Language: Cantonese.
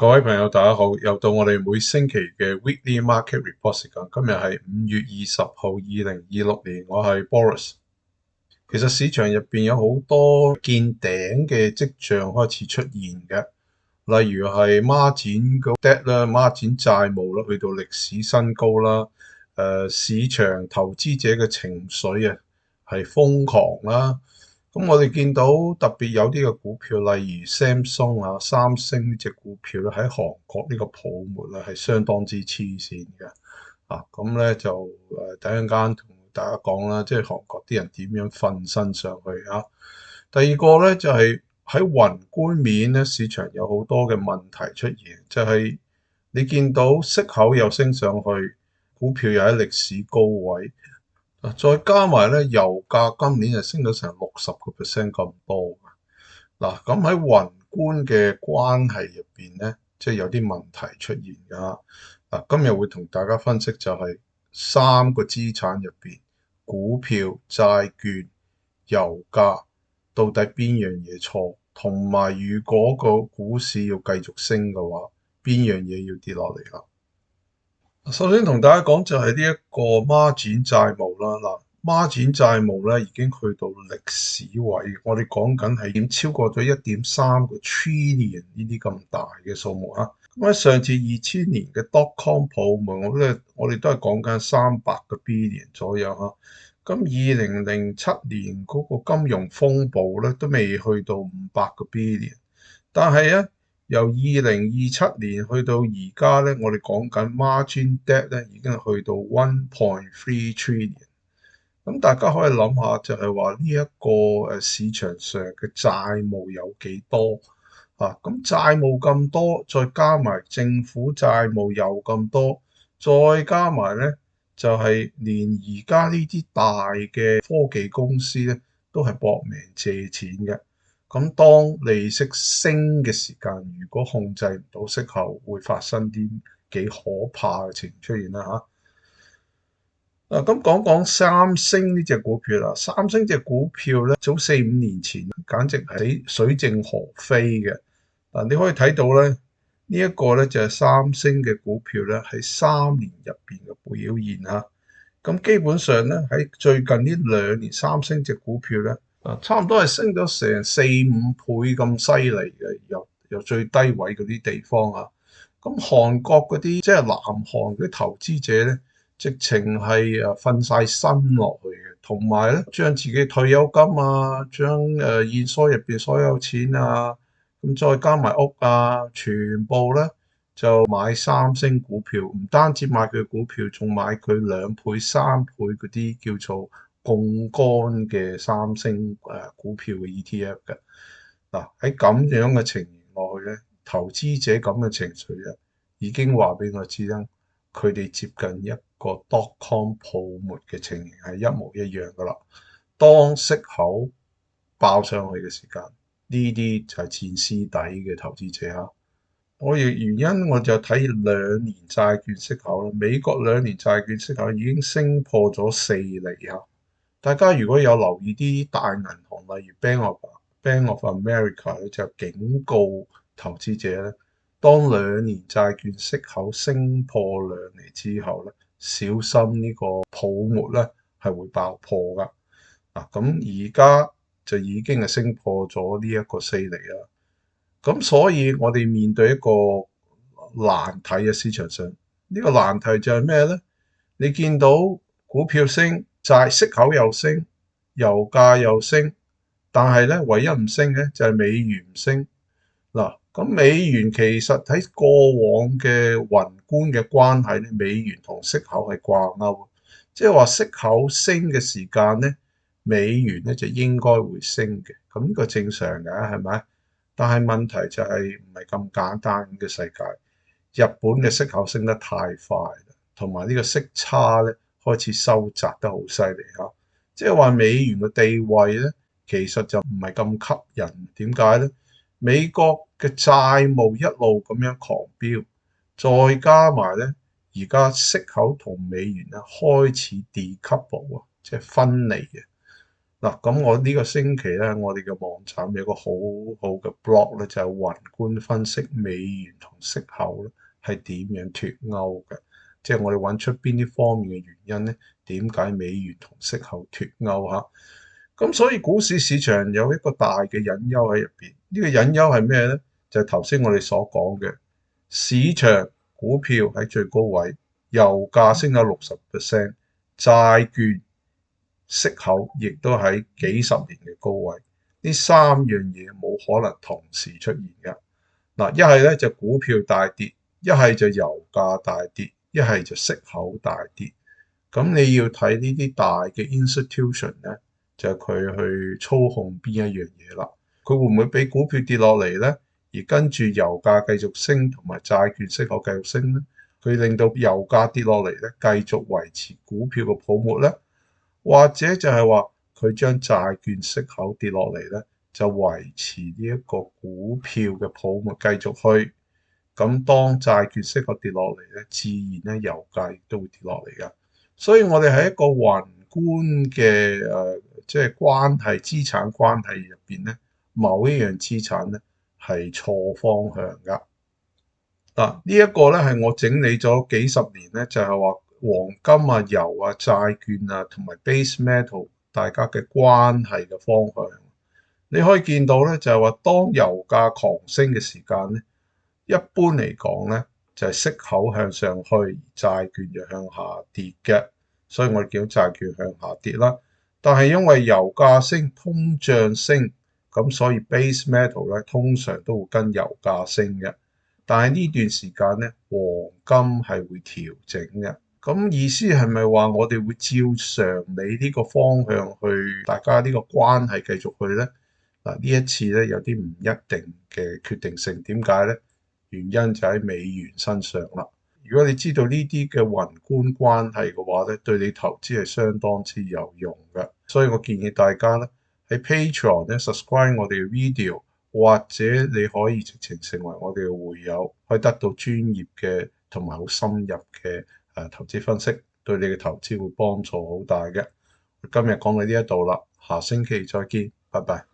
各位朋友，大家好！又到我哋每星期嘅 Weekly Market Report 時間。今日係5月20號，2026年。我係 Boris。其實市場入邊有好多見頂嘅跡象開始出現嘅，例如係孖展個 debt 啦，孖展債務啦，去到歷史新高啦。市場投資者嘅情緒啊係瘋狂啦。咁我哋見到特別有啲嘅股票，例如 Samsung 啊、三星呢隻股票咧，喺韓國呢個泡沫咧係相當之黐線嘅。咁咧就等陣間同大家講啦，即係韓國啲人點樣瞓身上去啊。第二個咧就係喺宏觀面咧，市場有好多嘅問題出現，就係你見到息口又升上去，股票又喺歷史高位。再加埋咧，油價今年就升到成60%咁多。嗱，咁喺宏觀嘅關係入邊咧，即係有啲問題出現㗎。今日會同大家分析就係三個資產入邊，股票、債券、油價，到底邊樣嘢錯？同埋如果個股市要繼續升嘅話，邊樣嘢要跌落嚟啦？首先同大家講就係呢一個孖展債務啦。孖展債務咧已經去到歷史位，我哋講緊係點超過咗1.3個 trillion 呢啲咁大嘅數目啊。咁喺上次2000年嘅 dotcom 泡沫，我哋都係講緊300個 billion 左右啊。咁2007年嗰個金融風暴咧都未去到500個 billion，但係咧，由2027年去到而家咧，我哋講緊 margin debt 咧已經去到1.3 trillion。咁大家可以諗下，就係話呢一個市場上嘅債務有幾多啊？咁債務咁多，再加埋政府債務又咁多，再加埋咧就係連而家呢啲大嘅科技公司咧都係搏命借錢嘅。咁當利息升嘅時間，如果控制唔到息口，會發生啲幾可怕嘅情出現啦咁講講三星呢隻股票啦。三星隻股票咧，早4-5年前簡直係水靜河飛嘅。你可以睇到咧，呢一個咧就係三星嘅股票咧，喺3年入邊嘅表現。咁基本上咧，喺最近呢2年，三星隻股票咧，差唔多係升咗成4-5倍咁犀利嘅，由最低位嗰啲地方啊。咁韓國嗰啲即係南韓嗰啲投資者咧，直情係瞓晒身落去嘅，同埋咧將自己退休金啊，將現鈔入邊所有錢啊，咁再加埋屋啊，全部咧就買三星股票，唔單止買佢股票，仲買佢2倍、3倍嗰啲叫做槓桿嘅三星股票嘅 ETF 嘅。喺咁樣嘅情形落去咧，投資者咁嘅情緒咧，已經話俾我知啦，佢哋接近一個 dotcom 泡沫嘅情形係一模一樣噶啦。當息口爆上去嘅時間，呢啲就係墊屍底嘅投資者。原因我就睇2年債券息口啦，美國2年債券息口已經升破咗4厘。大家如果有留意啲大銀行，例如 Bank of America 咧，就警告投資者咧，當2年債券息口升破2厘之後咧，小心呢個泡沫咧係會爆破噶。咁而家就已經係升破咗呢一個4厘啦。咁所以我哋面對一個難題嘅市場上，呢個難題就係咩咧？你見到股票升，債息口又升，油價又升，但係咧唯一唔升嘅就係美元唔升。咁美元其實喺過往嘅宏觀嘅關係咧，美元同息口係掛鈎，即係話息口升嘅時間咧，美元咧就應該會升嘅。咁呢個正常嘅係咪？但係問題就係唔係咁簡單嘅世界。日本嘅息口升得太快啦，同埋呢個息差咧開始收窄得好犀利。即係話美元嘅地位咧，其實就唔係咁吸引。點解咧？美國嘅債務一路咁樣狂飆，再加埋咧而家息口同美元咧開始 decouple 即係分離嘅。嗱，咁我呢個星期咧，我哋嘅網站有個好好嘅 blog 咧，就係宏觀分析美元同息口咧係點樣脫鈎嘅，即係我哋揾出邊啲方面嘅原因咧，點解美元同息口脫鈎嚇？咁所以股市市場有一個大嘅隱憂喺入邊，呢個隱憂係咩咧？就係頭先我哋所講嘅市場股票喺最高位，油價升咗60%，債券息口亦都喺幾十年嘅高位，呢三樣嘢冇可能同時出現嘅。嗱，一係咧就股票大跌，一係就油價大跌，一係就息口大跌。咁你要睇呢啲大嘅 institution 咧，就係佢去操控邊一樣嘢啦。佢會唔會俾股票跌落嚟咧？而跟住油價繼續升，同埋債券息口繼續升咧？佢令到油價跌落嚟咧，繼續維持股票嘅泡沫咧？或者就係話佢將債券息口跌落嚟咧，就維持呢一個股票嘅泡沫繼續去。咁當債券息口跌落嚟咧，自然咧油價亦都會跌落嚟噶。所以我哋喺一個宏觀嘅即係關係資產關係入邊咧，某一樣資產咧係錯方向噶。嗱，呢一個咧係我整理咗幾十年咧，就係話黃金啊、油啊、債券啊同埋 base metal 大家嘅關係嘅方向。你可以見到咧，就係話當油價狂升嘅時間咧，一般嚟講咧就係息口向上去，而債券就向下跌嘅。所以我哋見到債券向下跌啦。但係因為油價升、通脹升，咁所以 base metal 咧通常都會跟油價升嘅。但係呢段時間咧，黃金係會調整嘅。咁意思係咪話我哋會照常理呢個方向去，大家呢個關係繼續去咧？嗱，呢一次咧有啲唔一定嘅決定性，點解咧？原因就喺美元身上啦。如果你知道呢啲嘅宏觀關係嘅話咧，對你投資係相當之有用嘅。所以我建議大家咧喺 Patreon 咧 subscribe 我哋嘅 video。或者你可以直情成為我哋嘅會友，可以得到專業嘅同埋好深入嘅投資分析，對你嘅投資會幫助好大嘅。今日講到呢一度啦，下星期再見，拜拜。